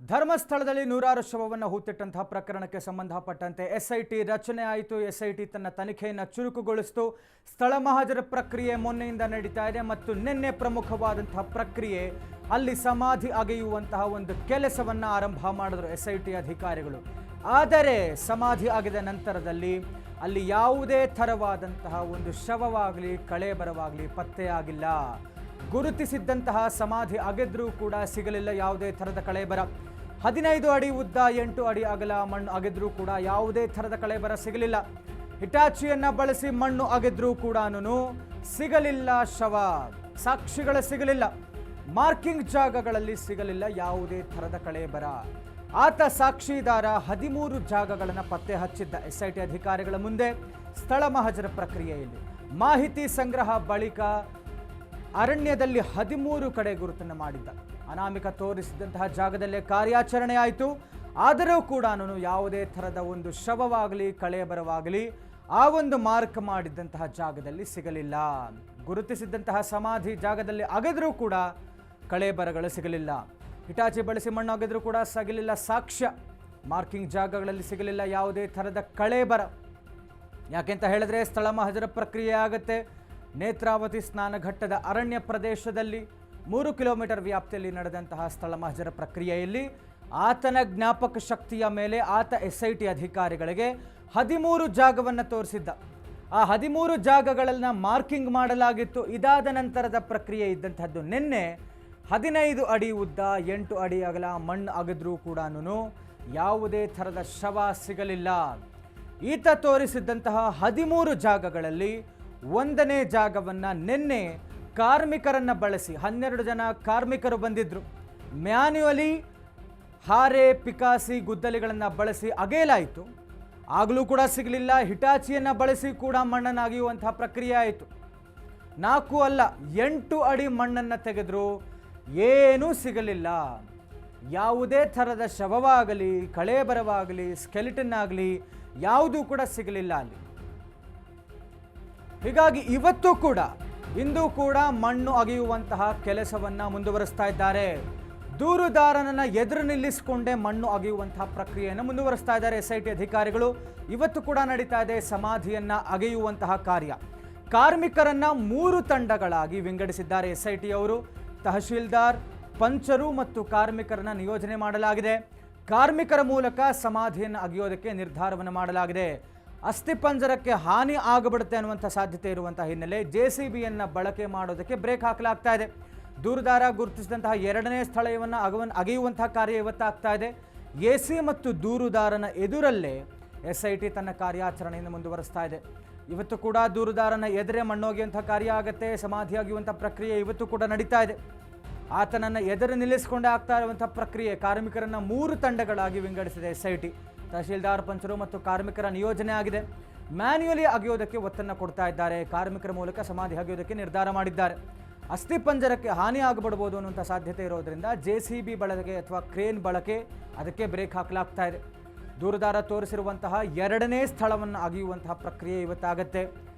ಧರ್ಮಸ್ಥಳದಲ್ಲಿ ನೂರಾರು ಶವವನ್ನು ಹೂತಿಟ್ಟಂತಹ ಪ್ರಕರಣಕ್ಕೆ ಸಂಬಂಧಪಟ್ಟಂತೆ ಎಸ್ಐಟಿ ರಚನೆ ಆಯಿತು. ಎಸ್ಐಟಿ ತನ್ನ ತನಿಖೆಯನ್ನು ಚುರುಕುಗೊಳಿಸಿತು. ಸ್ಥಳ ಮಹಾಜರ ಪ್ರಕ್ರಿಯೆ ಮೊನ್ನೆಯಿಂದ ನಡೀತಾ ಇದೆ ಮತ್ತು ನಿನ್ನೆ ಪ್ರಮುಖವಾದಂತಹ ಪ್ರಕ್ರಿಯೆ ಅಲ್ಲಿ ಸಮಾಧಿ ಅಗೆಯುವಂತಹ ಒಂದು ಕೆಲಸವನ್ನು ಆರಂಭ ಮಾಡಿದ್ರು ಎಸ್ಐಟಿ ಅಧಿಕಾರಿಗಳು. ಆದರೆ ಸಮಾಧಿ ಆಗಿದ ನಂತರದಲ್ಲಿ ಅಲ್ಲಿ ಯಾವುದೇ ಥರವಾದಂತಹ ಒಂದು ಶವವಾಗಲಿ ಕಳೇಬರವಾಗಲಿ ಪತ್ತೆಯಾಗಿಲ್ಲ. ಗುರುತಿಸಿದ್ದಂತಹ ಸಮಾಧಿ ಅಗೆದ್ರೂ ಕೂಡ ಸಿಗಲಿಲ್ಲ ಯಾವುದೇ ಥರದ ಕಳೇಬರ. 15 ಅಡಿ ಉದ್ದ 8 ಅಡಿ ಅಗಲ ಮಣ್ಣು ಅಗೆದ್ರೂ ಕೂಡ ಯಾವುದೇ ಥರದ ಕಳೇಬರ ಸಿಗಲಿಲ್ಲ. ಹಿಟಾಚಿಯನ್ನು ಬಳಸಿ ಮಣ್ಣು ಅಗೆದ್ರೂ ಕೂಡ ಸಿಗಲಿಲ್ಲ ಶವ. ಸಾಕ್ಷಿಗಳ ಸಿಗಲಿಲ್ಲ, ಮಾರ್ಕಿಂಗ್ ಜಾಗಗಳಲ್ಲಿ ಸಿಗಲಿಲ್ಲ ಯಾವುದೇ ಥರದ ಕಳೇಬರ. ಆತ ಸಾಕ್ಷಿದಾರ 13 ಜಾಗಗಳನ್ನು ಪತ್ತೆ ಹಚ್ಚಿದ್ದ ಎಸ್ಐಟಿ ಅಧಿಕಾರಿಗಳ ಮುಂದೆ ಸ್ಥಳ ಮಹಾಜರ ಪ್ರಕ್ರಿಯೆಯಲ್ಲಿ ಮಾಹಿತಿ ಸಂಗ್ರಹ ಬಳಿಕ ಅರಣ್ಯದಲ್ಲಿ 13 ಕಡೆ ಗುರುತನ್ನು ಮಾಡಿದ್ದ. ಅನಾಮಿಕ ತೋರಿಸಿದಂತಹ ಜಾಗದಲ್ಲೇ ಕಾರ್ಯಾಚರಣೆ ಆಯಿತು. ಆದರೂ ಕೂಡ ಯಾವುದೇ ಥರದ ಒಂದು ಶವವಾಗಲಿ ಕಳೇಬರವಾಗಲಿ ಆ ಒಂದು ಮಾರ್ಕ್ ಮಾಡಿದ್ದಂತಹ ಜಾಗದಲ್ಲಿ ಸಿಗಲಿಲ್ಲ. ಗುರುತಿಸಿದ್ದಂತಹ ಸಮಾಧಿ ಜಾಗದಲ್ಲಿ ಅಗೆದರೂ ಕೂಡ ಕಳೇಬರಗಳು ಸಿಗಲಿಲ್ಲ. ಹಿಟಾಚಿ ಬಳಸಿ ಮಣ್ಣು ಅಗೆದರೂ ಕೂಡ ಸಿಗಲಿಲ್ಲ ಸಾಕ್ಷ್ಯ. ಮಾರ್ಕಿಂಗ್ ಜಾಗಗಳಲ್ಲಿ ಸಿಗಲಿಲ್ಲ ಯಾವುದೇ ಥರದ ಕಳೇಬರ. ಯಾಕೆಂತ ಹೇಳಿದ್ರೆ ಸ್ಥಳ ಮಹಾಜರ ಪ್ರಕ್ರಿಯೆ ಆಗುತ್ತೆ. ನೇತ್ರಾವತಿ ಸ್ನಾನಘಟ್ಟದ ಅರಣ್ಯ ಪ್ರದೇಶದಲ್ಲಿ 3 ಕಿಲೋಮೀಟರ್ ವ್ಯಾಪ್ತಿಯಲ್ಲಿ ನಡೆದಂತಹ ಸ್ಥಳ ಮಹಾಜರ ಪ್ರಕ್ರಿಯೆಯಲ್ಲಿ ಆತನ ಜ್ಞಾಪಕ ಶಕ್ತಿಯ ಮೇಲೆ ಆತ ಎಸ್ಐಟಿ ಅಧಿಕಾರಿಗಳಿಗೆ 13 ಜಾಗವನ್ನು ತೋರಿಸಿದ್ದ. ಆ 13 ಜಾಗಗಳನ್ನು ಮಾರ್ಕಿಂಗ್ ಮಾಡಲಾಗಿತ್ತು. ಇದಾದ ನಂತರದ ಪ್ರಕ್ರಿಯೆ ಇದ್ದಂಥದ್ದು ನಿನ್ನೆ 15 ಅಡಿ ಉದ್ದ 8 ಅಡಿ ಅಗಲ ಮಣ್ಣು ಅಗೆದ್ರೂ ಕೂಡ ಯಾವುದೇ ಥರದ ಶವ ಸಿಗಲಿಲ್ಲ. ಈತ ತೋರಿಸಿದ್ದಂತಹ 13 ಜಾಗಗಳಲ್ಲಿ 1ನೇ ಜಾಗವನ್ನು ನಿನ್ನೆ ಕಾರ್ಮಿಕರನ್ನು ಬಳಸಿ 12 ಜನ ಕಾರ್ಮಿಕರು ಬಂದಿದ್ದರು. ಮ್ಯಾನ್ಯುವಲಿ ಹಾರೆ ಪಿಕಾಸಿ ಗುದ್ದಲಿಗಳನ್ನು ಬಳಸಿ ಅಗೆಯಲಾಯಿತು. ಆಗಲೂ ಕೂಡ ಸಿಗಲಿಲ್ಲ. ಹಿಟಾಚಿಯನ್ನು ಬಳಸಿ ಕೂಡ ಮಣ್ಣನ್ನು ಅಗೆಯುವಂತಹ ಪ್ರಕ್ರಿಯೆ ಆಯಿತು. 4 ಅಲ್ಲ 8 ಅಡಿ ಮಣ್ಣನ್ನು ತೆಗೆದರೂ ಏನೂ ಸಿಗಲಿಲ್ಲ. ಯಾವುದೇ ಥರದ ಶವವಾಗಲಿ ಕಳೇಬರವಾಗಲಿ ಸ್ಕೆಲಿಟನ್ ಆಗಲಿ ಯಾವುದೂ ಕೂಡ ಸಿಗಲಿಲ್ಲ ಅಲ್ಲಿ. ಹೀಗಾಗಿ ಇಂದು ಕೂಡ ಮಣ್ಣು ಅಗೆಯುವಂತಹ ಕೆಲಸವನ್ನು ಮುಂದುವರಿಸ್ತಾ ಇದ್ದಾರೆ. ದೂರುದಾರನನ್ನು ಎದುರು ನಿಲ್ಲಿಸಿಕೊಂಡೇ ಮಣ್ಣು ಅಗೆಯುವಂತಹ ಪ್ರಕ್ರಿಯೆಯನ್ನು ಮುಂದುವರಿಸ್ತಾ ಇದ್ದಾರೆ ಎಸ್ಐಟಿ ಅಧಿಕಾರಿಗಳು. ಇವತ್ತು ಕೂಡ ನಡೀತಾ ಇದೆ ಸಮಾಧಿಯನ್ನು ಅಗೆಯುವಂತಹ ಕಾರ್ಯ. ಕಾರ್ಮಿಕರನ್ನು 3 ತಂಡಗಳಾಗಿ ವಿಂಗಡಿಸಿದ್ದಾರೆ ಎಸ್ಐಟಿ ಅವರು. ತಹಶೀಲ್ದಾರ್, ಪಂಚರು ಮತ್ತು ಕಾರ್ಮಿಕರನ್ನು ನಿಯೋಜನೆ ಮಾಡಲಾಗಿದೆ. ಕಾರ್ಮಿಕರ ಮೂಲಕ ಸಮಾಧಿಯನ್ನು ಅಗೆಯೋದಕ್ಕೆ ನಿರ್ಧಾರವನ್ನು ಮಾಡಲಾಗಿದೆ. ಅಸ್ಥಿಪಂಜರಕ್ಕೆ ಹಾನಿ ಆಗಬಿಡುತ್ತೆ ಅನ್ನುವಂಥ ಸಾಧ್ಯತೆ ಇರುವಂಥ ಹಿನ್ನೆಲೆ JCBಯನ್ನು ಬಳಕೆ ಮಾಡೋದಕ್ಕೆ ಬ್ರೇಕ್ ಹಾಕಲಾಗ್ತಾ ಇದೆ. ದೂರುದಾರ ಗುರುತಿಸಿದಂತಹ 2ನೇ ಸ್ಥಳವನ್ನು ಅಗೆಯುವಂತಹ ಕಾರ್ಯ ಇವತ್ತಾಗ್ತಾ ಇದೆ. AC ಮತ್ತು ದೂರುದಾರನ ಎದುರಲ್ಲೇ SIT ತನ್ನ ಕಾರ್ಯಾಚರಣೆಯನ್ನು ಮುಂದುವರಿಸ್ತಾ ಇದೆ. ಇವತ್ತು ಕೂಡ ದೂರುದಾರನ ಎದುರೇ ಮಣ್ಣೊಗೆಯುವಂಥ ಕಾರ್ಯ ಆಗುತ್ತೆ. ಸಮಾಧಿ ಅಗೆಯುವಂಥ ಪ್ರಕ್ರಿಯೆ ಇವತ್ತು ಕೂಡ ನಡೀತಾ ಇದೆ. ಆತನನ್ನು ಎದುರು ನಿಲ್ಲಿಸಿಕೊಂಡೇ ಆಗ್ತಾ ಇರುವಂಥ ಪ್ರಕ್ರಿಯೆ. ಕಾರ್ಮಿಕರನ್ನು 3 ತಂಡಗಳಾಗಿ ವಿಂಗಡಿಸಿದೆ SIT. ತಹಶೀಲ್ದಾರ್, ಪಂಚರು ಮತ್ತು ಕಾರ್ಮಿಕರ ನಿಯೋಜನೆ ಆಗಿದೆ. ಮ್ಯಾನ್ಯುಯಲಿ ಅಗೆಯೋದಕ್ಕೆ ಒತ್ತನ್ನು ಕೊಡ್ತಾ ಇದ್ದಾರೆ. ಕಾರ್ಮಿಕರ ಮೂಲಕ ಸಮಾಧಿ ಅಗೆಯೋದಕ್ಕೆ ನಿರ್ಧಾರ ಮಾಡಿದ್ದಾರೆ. ಅಸ್ಥಿಪಂಜರಕ್ಕೆ ಹಾನಿ ಆಗಬಿಡಬಹುದು ಅನ್ನುವಂಥ ಸಾಧ್ಯತೆ ಇರೋದರಿಂದ JCB ಬಳಕೆ ಅಥವಾ ಕ್ರೇನ್ ಬಳಕೆ ಅದಕ್ಕೆ ಬ್ರೇಕ್ ಹಾಕಲಾಗ್ತಾ ಇದೆ. ದೂರುದಾರ ತೋರಿಸಿರುವಂತಹ 2ನೇ ಸ್ಥಳವನ್ನು ಅಗೆಯುವಂತಹ ಪ್ರಕ್ರಿಯೆ ಇವತ್ತಾಗತ್ತೆ.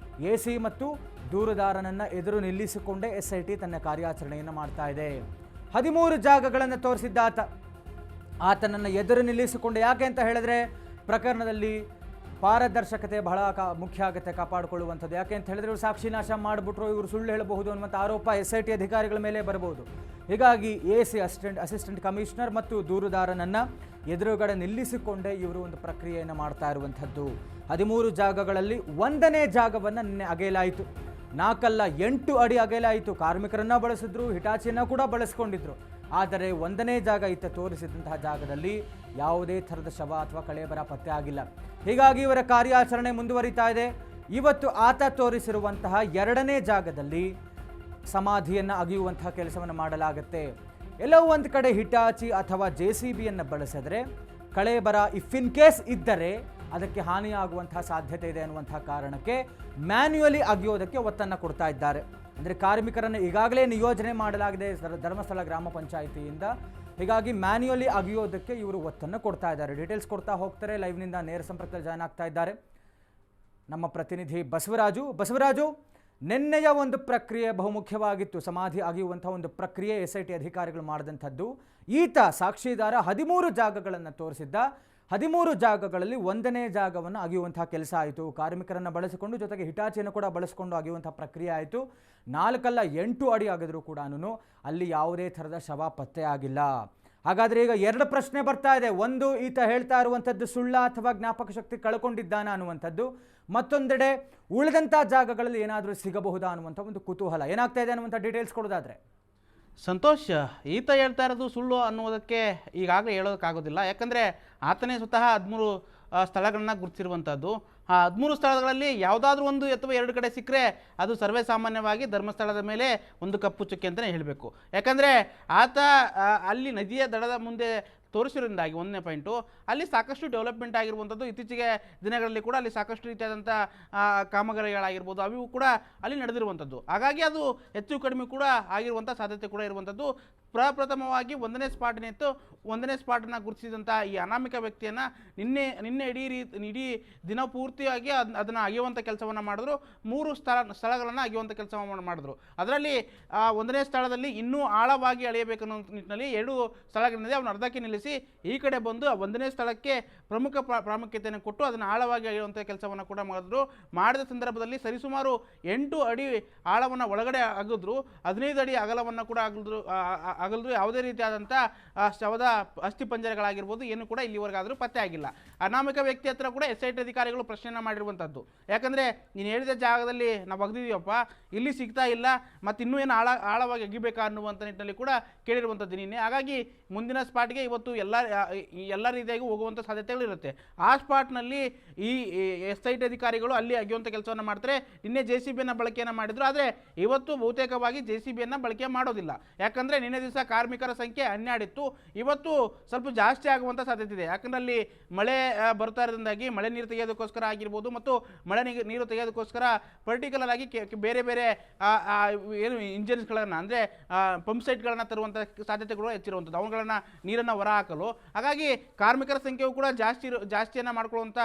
AC ಮತ್ತು ದೂರುದಾರನನ್ನು ಎದುರು ನಿಲ್ಲಿಸಿಕೊಂಡೇ SIT ತನ್ನ ಕಾರ್ಯಾಚರಣೆಯನ್ನು ಮಾಡ್ತಾ ಇದೆ. 13 ಜಾಗಗಳನ್ನು ತೋರಿಸಿದ್ದ ಆತನನ್ನು ಎದುರು ನಿಲ್ಲಿಸಿಕೊಂಡು. ಯಾಕೆ ಅಂತ ಹೇಳಿದ್ರೆ ಪ್ರಕರಣದಲ್ಲಿ ಪಾರದರ್ಶಕತೆ ಬಹಳ ಮುಖ್ಯ ಆಗುತ್ತೆ ಕಾಪಾಡಿಕೊಳ್ಳುವಂಥದ್ದು. ಯಾಕೆ ಅಂತ ಹೇಳಿದ್ರೆ ಇವರು ಸಾಕ್ಷಿ ನಾಶ ಮಾಡಿಬಿಟ್ರು, ಇವರು ಸುಳ್ಳು ಹೇಳಬಹುದು ಅನ್ನುವಂಥ ಆರೋಪ SIT ಅಧಿಕಾರಿಗಳ ಮೇಲೆ ಬರಬಹುದು. ಹೀಗಾಗಿ AC ಅಸಿಸ್ಟೆಂಟ್ ಕಮಿಷನರ್ ಮತ್ತು ದೂರುದಾರನನ್ನು ಎದುರುಗಡೆ ನಿಲ್ಲಿಸಿಕೊಂಡೇ ಇವರು ಒಂದು ಪ್ರಕ್ರಿಯೆಯನ್ನು ಮಾಡ್ತಾ ಇರುವಂಥದ್ದು. 13 ಜಾಗಗಳಲ್ಲಿ 1ನೇ ಜಾಗವನ್ನು ನಿನ್ನೆ ಅಗೆಯಲಾಯಿತು. 4 ಅಲ್ಲ 8 ಅಡಿ ಅಗೆಯಲಾಯಿತು. ಕಾರ್ಮಿಕರನ್ನು ಬಳಸಿದ್ರು, ಹಿಟಾಚಿಯನ್ನು ಕೂಡ ಬಳಸ್ಕೊಂಡಿದ್ರು. ಆದರೆ 1ನೇ ಜಾಗ ಈತ ತೋರಿಸಿದಂತಹ ಜಾಗದಲ್ಲಿ ಯಾವುದೇ ಥರದ ಶವ ಅಥವಾ ಕಳೇಬರ ಪತ್ತೆ ಆಗಿಲ್ಲ. ಹೀಗಾಗಿ ಇವರ ಕಾರ್ಯಾಚರಣೆ ಮುಂದುವರಿತಾ ಇದೆ. ಇವತ್ತು ಆತ ತೋರಿಸಿರುವಂತಹ 2ನೇ ಜಾಗದಲ್ಲಿ ಸಮಾಧಿಯನ್ನು ಅಗೆಯುವಂತಹ ಕೆಲಸವನ್ನು ಮಾಡಲಾಗುತ್ತೆ. ಎಲ್ಲೋ ಒಂದು ಕಡೆ ಹಿಟಾಚಿ ಅಥವಾ JCBಯನ್ನು ಬಳಸಿದ್ರೆ ಕಳೇಬರ ಇನ್ ಕೇಸ್ ಇದ್ದರೆ ಅದಕ್ಕೆ ಹಾನಿಯಾಗುವಂತಹ ಸಾಧ್ಯತೆ ಇದೆ ಅನ್ನುವಂತಹ ಕಾರಣಕ್ಕೆ ಮ್ಯಾನ್ಯುಯಲಿ ಅಗೆಯೋದಕ್ಕೆ ಒತ್ತನ್ನು ಕೊಡ್ತಾ ಇದ್ದಾರೆ. ಅಂದರೆ ಕಾರ್ಮಿಕರನ್ನು ಈಗಾಗಲೇ ನಿಯೋಜನೆ ಮಾಡಲಾಗಿದೆ ಧರ್ಮಸ್ಥಳ ಗ್ರಾಮ ಪಂಚಾಯಿತಿಯಿಂದ. ಹೀಗಾಗಿ ಮ್ಯಾನ್ಯುಯಲಿ ಅಗೆಯೋದಕ್ಕೆ ಇವರು ಒತ್ತನ್ನು ಕೊಡ್ತಾ ಇದ್ದಾರೆ. ಡೀಟೇಲ್ಸ್ ಕೊಡ್ತಾ ಹೋಗ್ತಾರೆ. ಲೈವ್ನಿಂದ ನೇರ ಸಂಪರ್ಕದಲ್ಲಿ ಜಾಯ್ನ್ ಆಗ್ತಾ ಇದ್ದಾರೆ ನಮ್ಮ ಪ್ರತಿನಿಧಿ ಬಸವರಾಜು. ನಿನ್ನೆಯ ಒಂದು ಪ್ರಕ್ರಿಯೆ ಬಹುಮುಖ್ಯವಾಗಿತ್ತು. ಸಮಾಧಿ ಅಗೆಯುವಂತಹ ಒಂದು ಪ್ರಕ್ರಿಯೆ SIT ಅಧಿಕಾರಿಗಳು ಮಾಡಿದಂಥದ್ದು. ಈತ ಸಾಕ್ಷಿದಾರ 13 ಜಾಗಗಳನ್ನು ತೋರಿಸಿದ್ದ. 13 ಜಾಗಗಳಲ್ಲಿ 1ನೇ ಜಾಗವನ್ನು ಅಗೆಯುವಂತಹ ಕೆಲಸ ಆಯಿತು. ಕಾರ್ಮಿಕರನ್ನು ಬಳಸಿಕೊಂಡು ಜೊತೆಗೆ ಹಿಟಾಚಿಯನ್ನು ಕೂಡ ಬಳಸಿಕೊಂಡು ಅಗೆಯುವಂತಹ ಪ್ರಕ್ರಿಯೆ ಆಯಿತು. 4 ಅಲ್ಲ 8 ಅಡಿ ಆಗಿದ್ರು ಕೂಡ ಅಲ್ಲಿ ಯಾವುದೇ ಥರದ ಶವ ಪತ್ತೆ ಆಗಿಲ್ಲ. ಹಾಗಾದರೆ ಈಗ 2 ಪ್ರಶ್ನೆ ಬರ್ತಾ ಇದೆ. ಒಂದು, ಈತ ಹೇಳ್ತಾ ಇರುವಂಥದ್ದು ಸುಳ್ಳ ಅಥವಾ ಜ್ಞಾಪಕ ಶಕ್ತಿ ಕಳ್ಕೊಂಡಿದ್ದಾನ ಅನ್ನುವಂಥದ್ದು. ಮತ್ತೊಂದೆಡೆ ಉಳಿದಂಥ ಜಾಗಗಳಲ್ಲಿ ಏನಾದರೂ ಸಿಗಬಹುದಾ ಅನ್ನುವಂಥ ಒಂದು ಕುತೂಹಲ. ಏನಾಗ್ತಾ ಇದೆ ಅನ್ನುವಂಥ ಡೀಟೇಲ್ಸ್ ಕೊಡೋದಾದರೆ ಸಂತೋಷ್, ಈತ ಹೇಳ್ತಾ ಇರೋದು ಸುಳ್ಳು ಅನ್ನೋದಕ್ಕೆ ಈಗಾಗಲೇ ಹೇಳೋದಕ್ಕಾಗೋದಿಲ್ಲ. ಯಾಕಂದರೆ ಆತನೇ ಸ್ವತಃ 13 ಸ್ಥಳಗಳನ್ನ ಗುರುತಿಸಿರುವಂಥದ್ದು. ಆ 13 ಸ್ಥಳಗಳಲ್ಲಿ ಯಾವುದಾದ್ರೂ 1 ಅಥವಾ 2 ಕಡೆ ಸಿಕ್ಕರೆ ಅದು ಸರ್ವೇ ಸಾಮಾನ್ಯವಾಗಿ ಧರ್ಮಸ್ಥಳದ ಮೇಲೆ ಒಂದು ಕಪ್ಪು ಚುಕ್ಕೆ ಅಂತಲೇ ಹೇಳಬೇಕು. ಯಾಕಂದರೆ ಆತ ಅಲ್ಲಿ ನದಿಯ ದಡದ ಮುಂದೆ ತೋರಿಸಿರೋದ್ರಿಂದಾಗಿ 1ನೇ ಪಾಯಿಂಟು, ಅಲ್ಲಿ ಸಾಕಷ್ಟು ಡೆವಲಪ್ಮೆಂಟ್ ಆಗಿರುವಂಥದ್ದು. ಇತ್ತೀಚೆಗೆ ದಿನಗಳಲ್ಲಿ ಕೂಡ ಅಲ್ಲಿ ಸಾಕಷ್ಟು ರೀತಿಯಾದಂಥ ಕಾಮಗಾರಿಗಳಾಗಿರ್ಬೋದು ಅವು ಕೂಡ ಅಲ್ಲಿ ನಡೆದಿರುವಂಥದ್ದು. ಹಾಗಾಗಿ ಅದು ಹೆಚ್ಚು ಕಡಿಮೆ ಕೂಡ ಆಗಿರುವಂಥ ಸಾಧ್ಯತೆ ಕೂಡ ಇರುವಂಥದ್ದು. ಪ್ರಪ್ರಥಮವಾಗಿ 1ನೇ ಸ್ಪಾಟ್ನಿತ್ತು. 1ನೇ ಸ್ಪಾಟನ್ನು ಗುರುತಿಸಿದಂಥ ಈ ಅನಾಮಿಕ ವ್ಯಕ್ತಿಯನ್ನು ನಿನ್ನೆ ಇಡೀ ದಿನ ಪೂರ್ತಿಯಾಗಿ ಅದನ್ನು ಅಗೆಯುವಂಥ ಕೆಲಸವನ್ನು ಮಾಡಿದ್ರು. 3 ಸ್ಥಳಗಳನ್ನು ಅಗೆಯುವಂಥ ಕೆಲಸವನ್ನು ಮಾಡಿದ್ರು. ಅದರಲ್ಲಿ 1ನೇ ಸ್ಥಳದಲ್ಲಿ ಇನ್ನೂ ಆಳವಾಗಿ ಅಳೆಯಬೇಕನ್ನೋ ನಿಟ್ಟಿನಲ್ಲಿ 2 ಸ್ಥಳಗಳಿಂದ ಅವನು ಅರ್ಧಕ್ಕೆ ನಿಲ್ಲಿಸಿ ಈ ಕಡೆ ಬಂದು 1ನೇ ಸ್ಥಳಕ್ಕೆ ಪ್ರಮುಖ ಪ್ರಾಮುಖ್ಯತೆಯನ್ನು ಕೊಟ್ಟು ಅದನ್ನು ಆಳವಾಗಿ ಅಳೆಯುವಂಥ ಕೆಲಸವನ್ನು ಕೂಡ ಮಾಡಿದ್ರು. ಮಾಡಿದ ಸಂದರ್ಭದಲ್ಲಿ ಸರಿಸುಮಾರು 8 ಅಡಿ ಆಳವನ್ನು ಒಳಗಡೆ ಅಗಿದ್ರು, 15 ಅಡಿ ಅಗಲವನ್ನು ಕೂಡ ಅಗಲ್ದ್ರು. ಯಾವುದೇ ರೀತಿಯಾದಂಥ ಶವದ ಅಸ್ಥಿಪಂಜರಗಳಾಗಿರ್ಬೋದು ಏನು ಕೂಡ ಇಲ್ಲಿವರೆಗಾದರೂ ಪತ್ತೆ ಆಗಿಲ್ಲ. ಅನಾಮಿಕ ವ್ಯಕ್ತಿ ಹತ್ರ ಕೂಡ SIT ಅಧಿಕಾರಿಗಳು ಪ್ರಶ್ನೆಯನ್ನು ಮಾಡಿರುವಂಥದ್ದು. ಯಾಕಂದರೆ ನೀನು ಹೇಳಿದ ಜಾಗದಲ್ಲಿ ನಾವು ಅಗದಿದ್ದೀವಪ್ಪ, ಇಲ್ಲಿ ಸಿಗ್ತಾ ಇಲ್ಲ, ಮತ್ತು ಇನ್ನೂ ಏನು ಆಳವಾಗಿ ಅಗಿಬೇಕಾ ಅನ್ನುವಂಥ ನಿಟ್ಟಿನಲ್ಲಿ ಕೂಡ ಕೇಳಿರುವಂಥದ್ದು ನಿನ್ನೆ. ಹಾಗಾಗಿ ಮುಂದಿನ ಸ್ಪಾಟ್ಗೆ ಇವತ್ತು ಎಲ್ಲ ರೀತಿಯಾಗಿ ಹೋಗುವಂಥ ಸಾಧ್ಯತೆಗಳಿರುತ್ತೆ. ಆ ಸ್ಪಾಟ್ನಲ್ಲಿ ಈ SIT ಅಧಿಕಾರಿಗಳು ಅಲ್ಲಿ ಅಗೆಯುವಂಥ ಕೆಲಸವನ್ನು ಮಾಡ್ತಾರೆ. ನಿನ್ನೆ JCBಯನ್ನು ಬಳಕೆಯನ್ನು ಮಾಡಿದ್ರು, ಆದರೆ ಇವತ್ತು ಬಹುತೇಕವಾಗಿ JCBಯನ್ನು ಬಳಕೆ ಮಾಡೋದಿಲ್ಲ. ಯಾಕಂದರೆ ನಿನ್ನೆ ದಿವಸ ಕಾರ್ಮಿಕರ ಸಂಖ್ಯೆ 12 ಇತ್ತು, ಇವತ್ತು ಸ್ವಲ್ಪ ಜಾಸ್ತಿ ಆಗುವಂಥ ಸಾಧ್ಯತೆ ಇದೆ. ಯಾಕಂದರೆ ಅಲ್ಲಿ ಮಳೆ ಬರ್ತಾ ಇರೋದ್ರಿಂದಾಗಿ ಮಳೆ ನೀರು ತೆಗೆಯೋದಕ್ಕೋಸ್ಕರ ಆಗಿರ್ಬೋದು ಮತ್ತು ಮಳೆ ನೀರು ತೆಗೆಯೋದಕ್ಕೋಸ್ಕರ ಪರ್ಟಿಕ್ಯುಲರ್ ಆಗಿ ಬೇರೆ ಬೇರೆ ಏನು ಇಂಜಿನ್ಸ್ಗಳನ್ನು ಅಂದರೆ ಪಂಪ್ ಸೆಟ್ಗಳನ್ನು ತರುವಂಥ ಸಾಧ್ಯತೆಗಳು ಹೆಚ್ಚಿರುವಂಥದ್ದು, ಅವುಗಳನ್ನು ನೀರನ್ನು ಹೊರ ಹಾಕಲು. ಹಾಗಾಗಿ ಕಾರ್ಮಿಕರ ಸಂಖ್ಯೆಯು ಕೂಡ ಜಾಸ್ತಿಯನ್ನು ಮಾಡ್ಕೊಳ್ಳುವಂಥ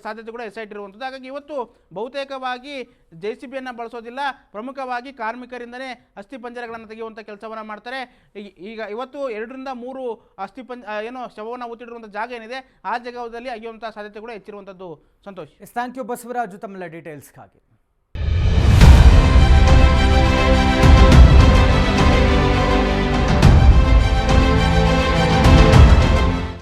ಸಾಧ್ಯತೆ ಕೂಡ SIT ಇರುವಂಥದ್ದು. ಹಾಗಾಗಿ ಇವತ್ತು ಬಹುತೇಕವಾಗಿ JCBಯನ್ನು ಬಳಸೋದಿಲ್ಲ, ಪ್ರಮುಖವಾಗಿ ಕಾರ್ಮಿಕರಿಂದನೇ ಅಸ್ಥಿಪಂಜರಗಳನ್ನು ತೆಗೆಯುವಂಥ ಕೆಲಸವನ್ನು ಮಾಡ್ತಾರೆ. ಈಗ ಇವತ್ತು 2 ರಿಂದ 3 ಏನು ಶವವನ್ನು ಊತಿಡಿರುವಂಥ ಜಾಗ ಏನಿದೆ ಆ ಜಾಗದಲ್ಲಿ ಅಗೆಯುವಂಥ ಸಾಧ್ಯತೆ ಕೂಡ ಹೆಚ್ಚಿರುವಂಥದ್ದು. ಸಂತೋಷ್. ಥ್ಯಾಂಕ್ ಯು ಬಸವರಾಜು ತಮ್ಮೆಲ್ಲ ಡೀಟೇಲ್ಸ್ಗಾಗಿ.